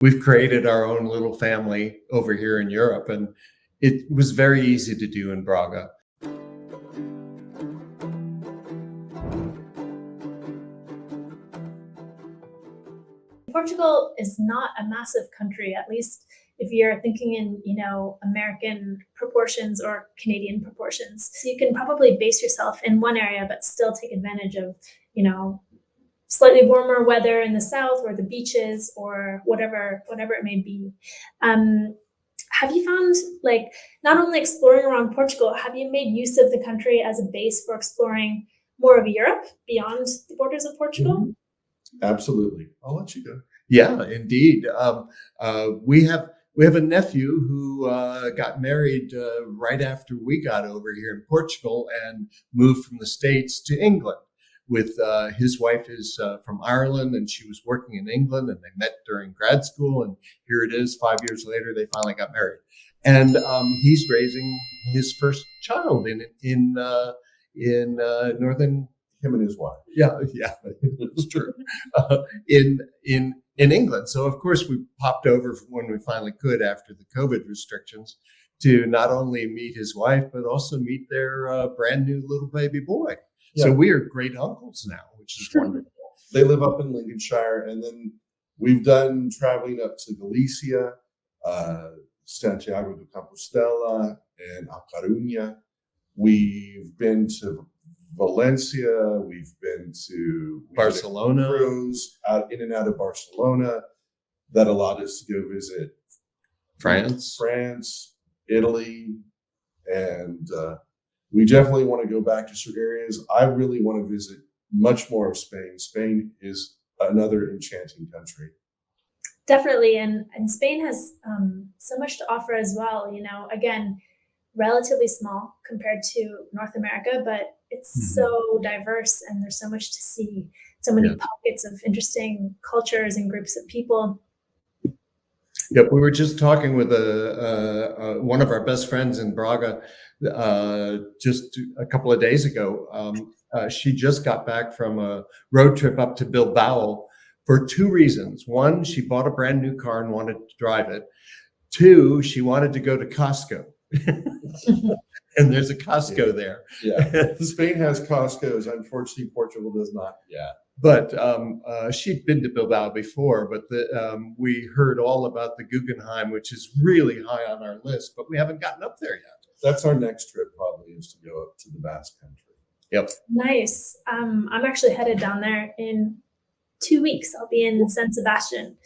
we've created our own little family over here in Europe, and it was very easy to do in Braga. Portugal is not a massive country, at least if you're thinking in, American proportions or Canadian proportions. So you can probably base yourself in one area, but still take advantage of, slightly warmer weather in the south or the beaches or whatever it may be. Have you found, not only exploring around Portugal, have you made use of the country as a base for exploring more of Europe beyond the borders of Portugal? Mhm. Absolutely. I'll let you go. Yeah, indeed. We have a nephew who got married right after we got over here in Portugal and moved from the States to England. With his wife is from Ireland, and she was working in England, and they met during grad school. And here it is, 5 years later, they finally got married. And he's raising his first child in northern. Him and his wife. Yeah, it's true. In England. So of course we popped over when we finally could after the COVID restrictions to not only meet his wife but also meet their brand new little baby boy. Yeah. So we are great uncles now, which is wonderful. They live up in Lincolnshire, and then we've done traveling up to Galicia, Santiago de Compostela, and A Coruña. We've been to Valencia, we've been to Barcelona, cruise out in and out of Barcelona. That allowed us to go visit France, Italy, and we definitely want to go back to certain areas. I really want to visit much more of Spain. Spain is another enchanting country. Definitely, and Spain has so much to offer as well. Again, relatively small compared to North America, but it's so diverse and there's so much to see, so many pockets of interesting cultures and groups of people. Yep, we were just talking with one of our best friends in Braga just a couple of days ago. She just got back from a road trip up to Bilbao for two reasons. One, she bought a brand new car and wanted to drive it. Two, she wanted to go to Costco. And there's a Costco there. Yeah, Spain has Costco's. Unfortunately, Portugal does not yet. But she'd been to Bilbao before, but we heard all about the Guggenheim, which is really high on our list, but we haven't gotten up there yet. That's our next trip, probably, is to go up to the Basque Country. Yep. Nice. I'm actually headed down there in 2 weeks. I'll be in San Sebastian.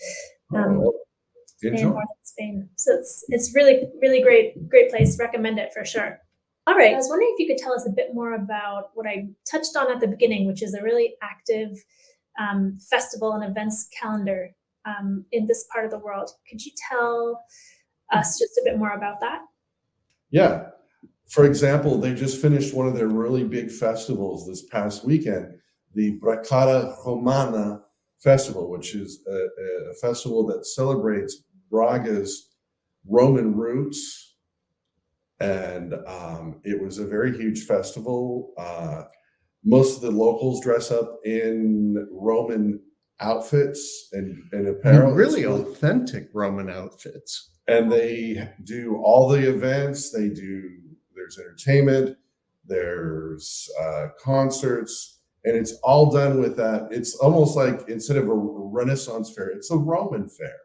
In northern Spain. So it's really, really great place. Recommend it for sure. All right. I was wondering if you could tell us a bit more about what I touched on at the beginning, which is a really active festival and events calendar in this part of the world. Could you tell us just a bit more about that? Yeah. For example, they just finished one of their really big festivals this past weekend, the Bracada Romana Festival, which is a festival that celebrates Braga's Roman roots. And it was a very huge festival. Most of the locals dress up in Roman outfits and apparel. Really authentic Roman outfits. And they do all the events. There's entertainment, there's concerts, and it's all done with that. It's almost like instead of a Renaissance fair, it's a Roman fair,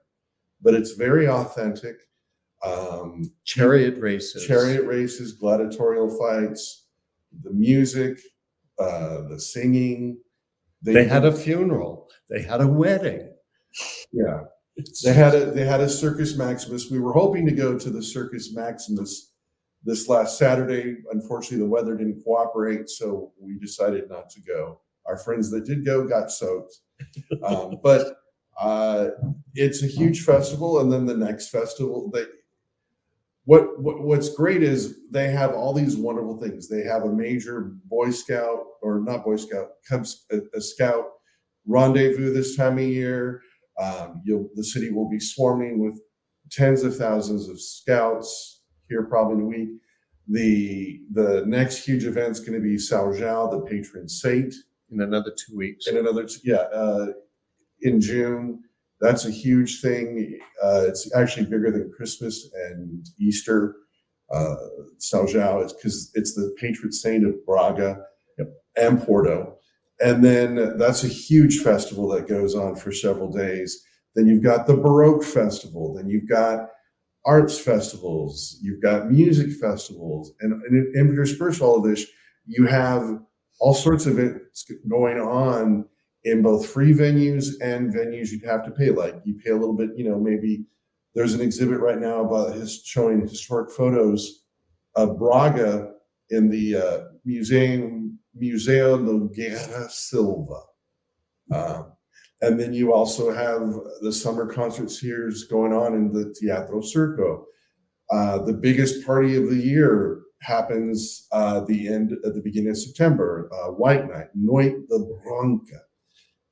but it's very authentic. Chariot races, gladiatorial fights, the music, the singing. They had a funeral. They had a wedding. Yeah, they had a Circus Maximus. We were hoping to go to the Circus Maximus this last Saturday. Unfortunately, the weather didn't cooperate, so we decided not to go. Our friends that did go got soaked, but it's a huge festival. And then the next festival, What's great is they have all these wonderful things. They have a major Boy Scout, or not Boy Scout, Cubs, a Scout rendezvous this time of year. The city will be swarming with tens of thousands of Scouts here probably in a week. The next huge event is going to be São João, the patron saint. In another 2 weeks. In June. That's a huge thing. It's actually bigger than Christmas and Easter. São João is because it's the patron saint of Braga and Porto. And then that's a huge festival that goes on for several days. Then you've got the Baroque Festival. Then you've got arts festivals. You've got music festivals. And interspersed all of this, you have all sorts of events going on in both free venues and venues you'd have to pay. Like you pay a little bit, maybe there's an exhibit right now about showing historic photos of Braga in the Museo Nogueira Silva. And then you also have the summer concert series going on in the Teatro Circo. The biggest party of the year happens at the beginning of September, White Night, Noite da Branca.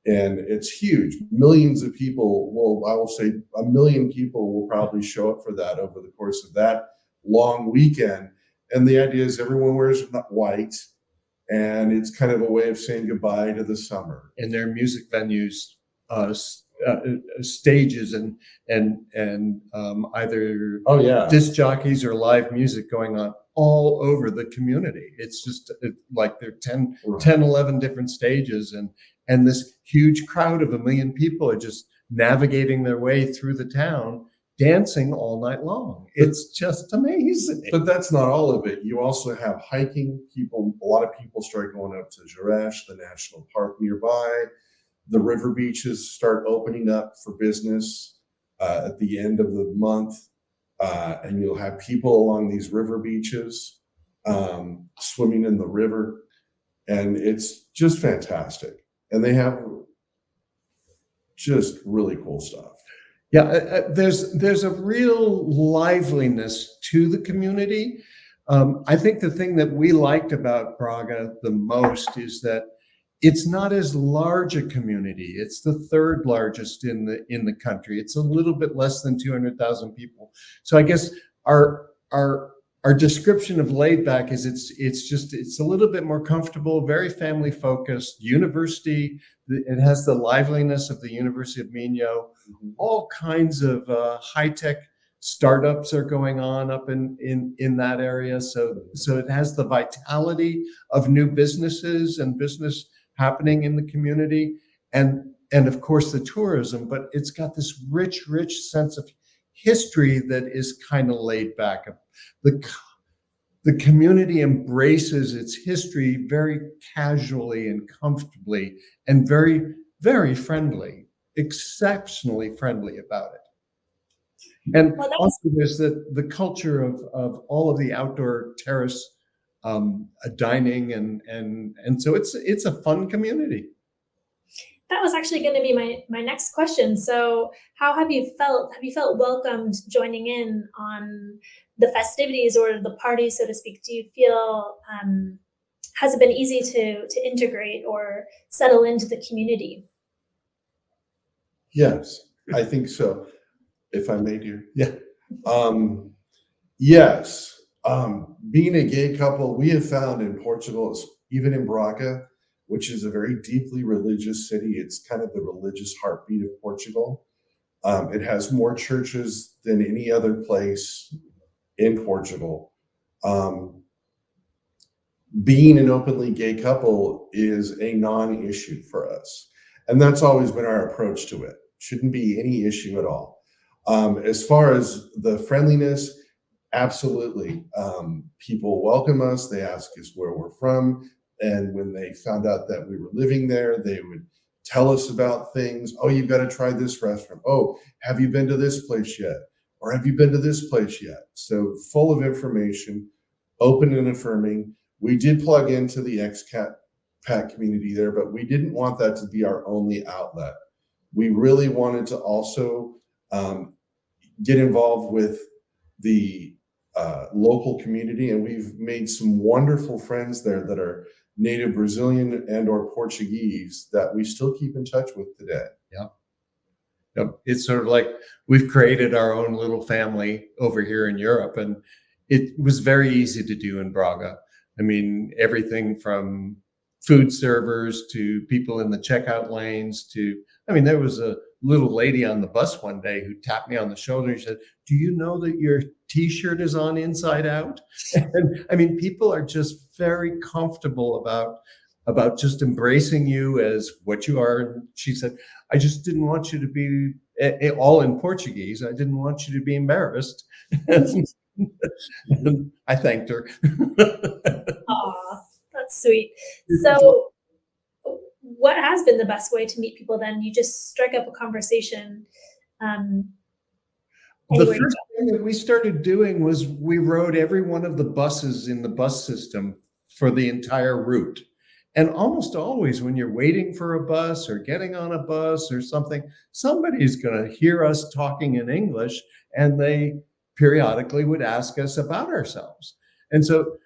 And it's huge. Millions of people I will say 1 million people will probably show up for that over the course of that long weekend. And the idea is everyone wears white, and it's kind of a way of saying goodbye to the summer. And their music venues, stages, and either disc jockeys or live music going on all over the community. It's just like there are 10, 11 different stages, and this huge crowd of 1 million people are just navigating their way through the town, dancing all night long. It's just amazing. But that's not all of it. You also have hiking. A lot of people start going up to Joch, the national park nearby. The river beaches start opening up for business at the end of the month. And you'll have people along these river beaches swimming in the river. And it's just fantastic. And they have just really cool stuff. Yeah, there's a real liveliness to the community. I think the thing that we liked about Braga the most is that it's not as large a community. It's the third largest in the country. It's a little bit less than 200,000 people. So I guess our description of laid back is it's a little bit more comfortable, very family focused. University, it has the liveliness of the University of Minho. All kinds of high tech startups are going on up in that area. So it has the vitality of new businesses and business happening in the community, and of course the tourism. But it's got this rich sense of history that is kind of laid back. The community embraces its history very casually and comfortably, and very, very friendly, exceptionally friendly about it. And also there's the culture of all of the outdoor terrace dining, and so it's a fun community. That was actually going to be my next question. So how have you felt? Have you felt welcomed joining in on the festivities or the party, so to speak? Do you feel, has it been easy to integrate or settle into the community? Yes, I think so. If I may, dear. Yeah. Yes. Being a gay couple, we have found in Portugal, even in Braga, which is a very deeply religious city, it's kind of the religious heartbeat of Portugal. It has more churches than any other place in Portugal. Being an openly gay couple is a non-issue for us. And that's always been our approach to it. Shouldn't be any issue at all. As far as the friendliness, absolutely. People welcome us. They ask us where we're from. And when they found out that we were living there, they would tell us about things. Oh, you've got to try this restaurant. Oh, have you been to this place yet? Or have you been to this place yet? So full of information, open and affirming. We did plug into the expat community there, but we didn't want that to be our only outlet. We really wanted to also get involved with the local community, and we've made some wonderful friends there that are native Brazilian and or Portuguese that we still keep in touch with today. Yeah. It's sort of like we've created our own little family over here in Europe, and it was very easy to do in Braga. I mean, everything from food servers to people in the checkout lanes to, I mean, there was a little lady on the bus one day who tapped me on the shoulder and said, "Do you know that your T-shirt is on inside out?" And I mean, people are just very comfortable about just embracing you as what you are. And she said, "I just didn't want you to be," all in Portuguese, "I didn't want you to be embarrassed." And I thanked her. Aw, that's sweet. So, what has been the best way to meet people then? You just strike up a conversation. Um, The anywhere you first thing that we started doing was we rode every one of the buses in the bus system for the entire route. And almost always when you're waiting for a bus or getting on a bus or something, somebody's going to hear us talking in English, and they periodically would ask us about ourselves. And so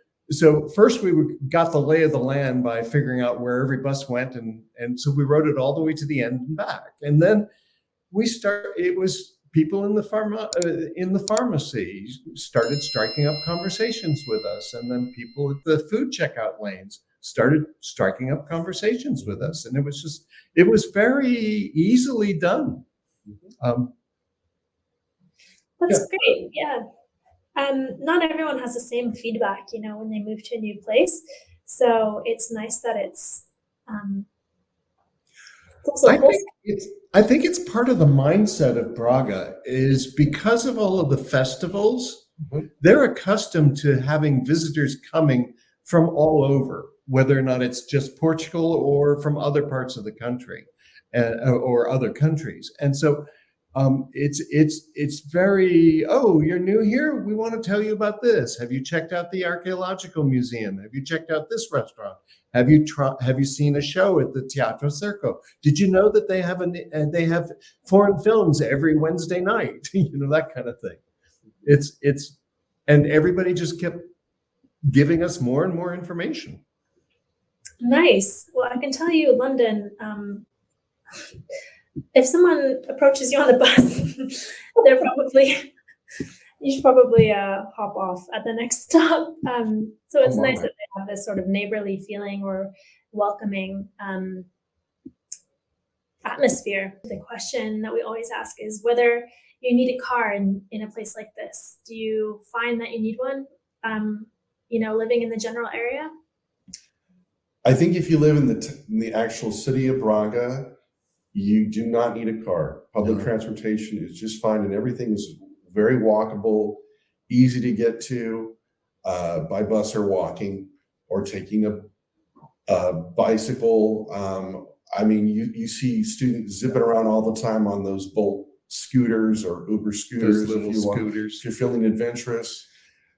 first got the lay of the land by figuring out where every bus went, and so we rode it all the way to the end and back. And then it was people in the pharmacy started striking up conversations with us, and then people at the food checkout lanes started striking up conversations with us, and it was very easily done. That's great. Yeah. Not everyone has the same feedback, when they move to a new place. So it's nice that it's also I think it's part of the mindset of Braga is because of all of the festivals, they're accustomed to having visitors coming from all over, whether or not it's just Portugal or from other parts of the country or other countries. And so it's very, "Oh, you're new here? We want to tell you about this. Have you checked out the archaeological museum? Have you checked out this restaurant? Have you seen a show at the Teatro Circo? Did you know that they have foreign films every Wednesday night?" That kind of thing. And everybody just kept giving us more and more information. Nice. Well, I can tell you, London, if someone approaches you on the bus, you should probably hop off at the next stop. So it's nice that they have this sort of neighborly feeling or welcoming atmosphere. The question that we always ask is whether you need a car in a place like this. Do you find that you need one, living in the general area? I think if you live in the actual city of Braga, you do not need a car. Public transportation is just fine, and everything is very walkable, easy to get to by bus or walking or taking a bicycle. I mean, you see students zipping around all the time on those Bolt scooters or Uber scooters. Those little scooters. If you're feeling adventurous.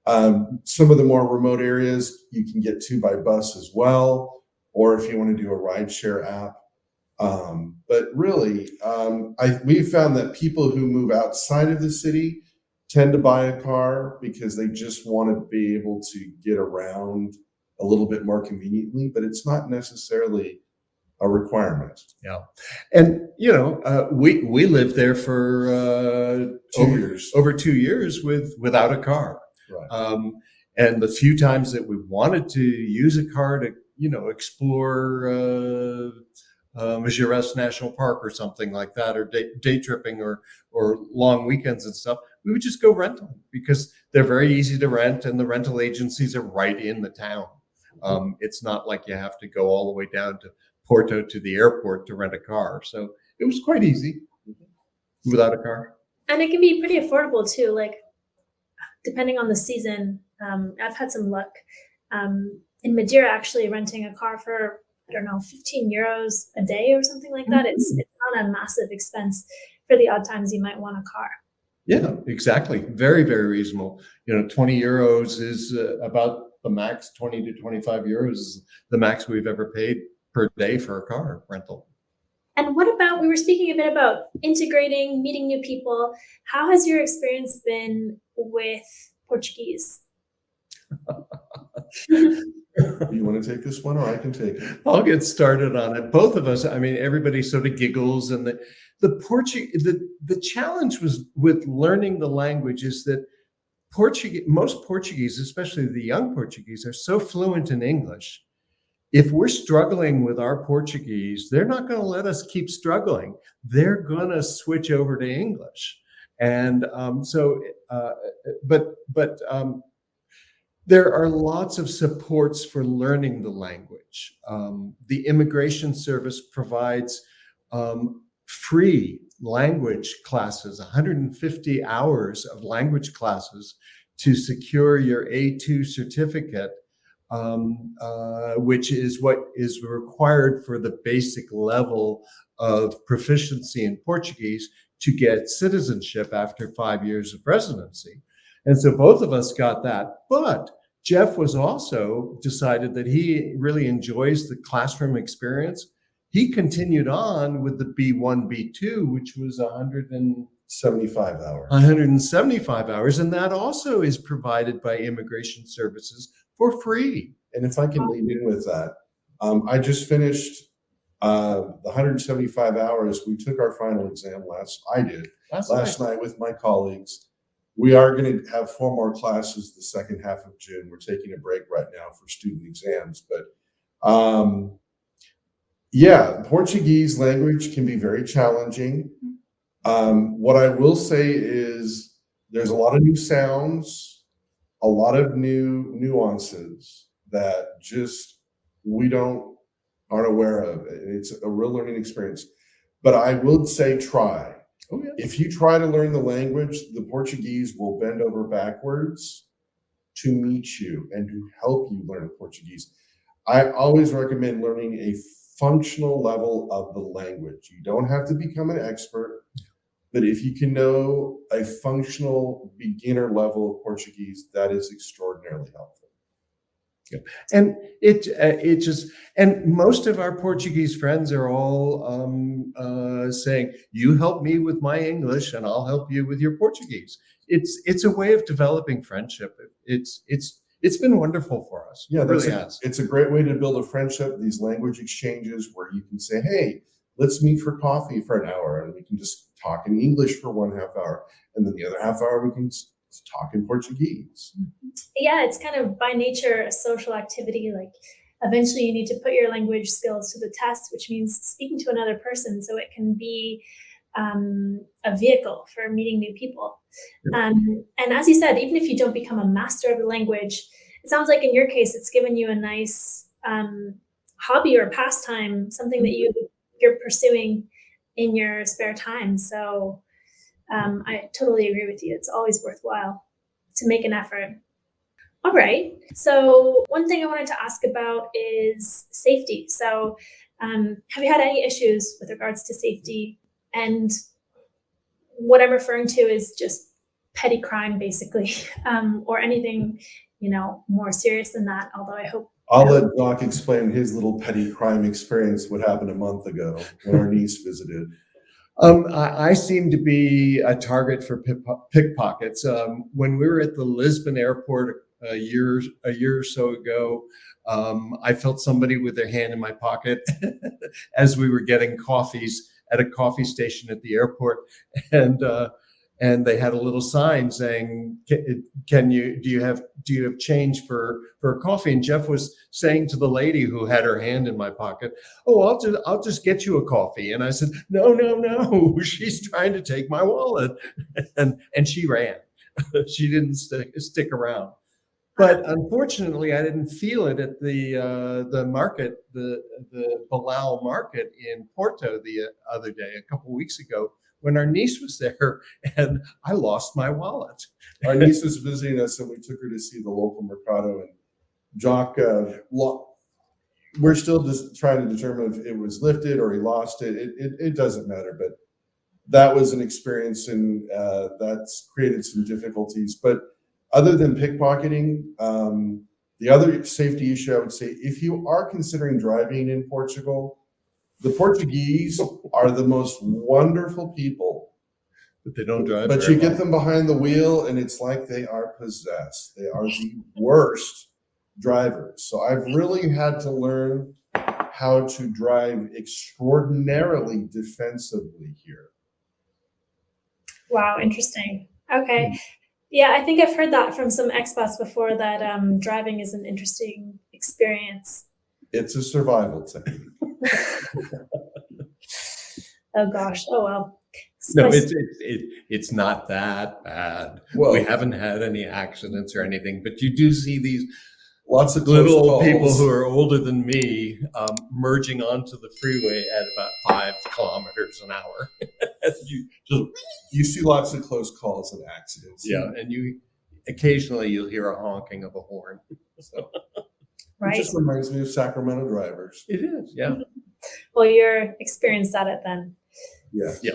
Some of the more remote areas you can get to by bus as well, or if you want to do a rideshare app. But really, we found that people who move outside of the city tend to buy a car because they just want to be able to get around a little bit more conveniently, but it's not necessarily a requirement. Yeah. And, we lived there for 2 years. Over 2 years without a car. Right. And the few times that we wanted to use a car to, explore Jerez National Park or something like that, or day tripping or long weekends and stuff, we would just go rent them because they're very easy to rent, and the rental agencies are right in the town. It's not like you have to go all the way down to Porto to the airport to rent a car. So it was quite easy without a car. And it can be pretty affordable too, like depending on the season. I've had some luck in Madeira actually renting a car for, I don't know, 15 euros a day or something like that. It's not a massive expense for the odd times you might want a car. Yeah, exactly. Very, very reasonable. 20 euros is about the max. 20 to 25 euros is the max we've ever paid per day for a car rental. And what about, we were speaking a bit about integrating, meeting new people. How has your experience been with Portuguese? You want to take this one, or I can take it? I'll get started on it. Both of us, everybody sort of giggles, and the challenge was with learning the language is that most Portuguese, especially the young Portuguese, are so fluent in English. if we're struggling with our Portuguese, they're not going to let us keep struggling. They're going to switch over to English. And there are lots of supports for learning the language. The Immigration Service provides free language classes, 150 hours of language classes to secure your A2 certificate, which is what is required for the basic level of proficiency in Portuguese to get citizenship after 5 years of residency. And so both of us got that. But Jeff was also decided that he really enjoys the classroom experience. He continued on with the B1, B2, which was 75 hours. 175 hours. And that also is provided by Immigration Services for free. And if I can lead in with that, I just finished the 175 hours. We took our final exam last night with my colleagues. We are going to have 4 more classes the second half of June. We're taking a break right now for student exams. But Portuguese language can be very challenging. What I will say is there's a lot of new sounds, a lot of new nuances that just we aren't aware of. It's a real learning experience. But I would say try. Oh, yeah. If you try to learn the language, the Portuguese will bend over backwards to meet you and to help you learn Portuguese. I always recommend learning a functional level of the language. You don't have to become an expert, but if you can know a functional beginner level of Portuguese, that is extraordinarily helpful. Yeah. And it just, and most of our Portuguese friends are all saying, you help me with my English and I'll help you with your Portuguese. It's a way of developing friendship. It's been wonderful for us. Yeah, it really has. It's a great way to build a friendship, these language exchanges where you can say, hey, let's meet for coffee for an hour and we can just talk in English for 1/2 hour. And then the other half hour, we can talk in Portuguese. Yeah, it's kind of by nature a social activity. Like eventually you need to put your language skills to the test, which means speaking to another person so it can be a vehicle for meeting new people. And as you said, even if you don't become a master of the language, it sounds like in your case, it's given you a nice hobby or pastime, something that you're pursuing in your spare time. So I totally agree with you. It's always worthwhile to make an effort. All right. So one thing I wanted to ask about is safety. So have you had any issues with regards to safety? And what I'm referring to is just petty crime, basically, or anything, more serious than that. Although I hope I'll let Joch explain his little petty crime experience, what happened a month ago when our niece visited. I seem to be a target for pickpockets. When we were at the Lisbon airport a year or so ago, I felt somebody with their hand in my pocket as we were getting coffees at a coffee station at the airport, and they had a little sign saying, do you have change for coffee? And Jeff was saying to the lady who had her hand in my pocket, oh, I'll just get you a coffee. And I said, no, she's trying to take my wallet. And she ran. She didn't stick around. But unfortunately, I didn't feel it at the market, the Bilal market in Porto the other day, a couple of weeks ago, when our niece was there, and I lost my wallet. Our niece was visiting us, and we took her to see the local mercado. And Joch, we're still just trying to determine if it was lifted or he lost it. It doesn't matter, but that was an experience, and that's created some difficulties. But other than pickpocketing, the other safety issue I would say, if you are considering driving in Portugal, the Portuguese are the most wonderful people. But they don't drive. But you get them behind the wheel and it's like they are possessed. They are the worst drivers. So I've really had to learn how to drive extraordinarily defensively here. Wow, interesting. Okay. Yeah, I think I've heard that from some expats before, that driving is an interesting experience. It's a survival technique. Oh gosh. Oh well. No, Spice- it's not that bad. Well, We haven't had any accidents or anything, but you do see these lots of little close old people calls. who are older than me merging onto the freeway at about 5 kilometers an hour. You see lots of close calls and accidents. Yeah, and occasionally you'll hear a honking of a horn. So It right. just reminds me of Sacramento drivers. it is, yeah. Well, you're experienced at it then. Yeah. Yeah.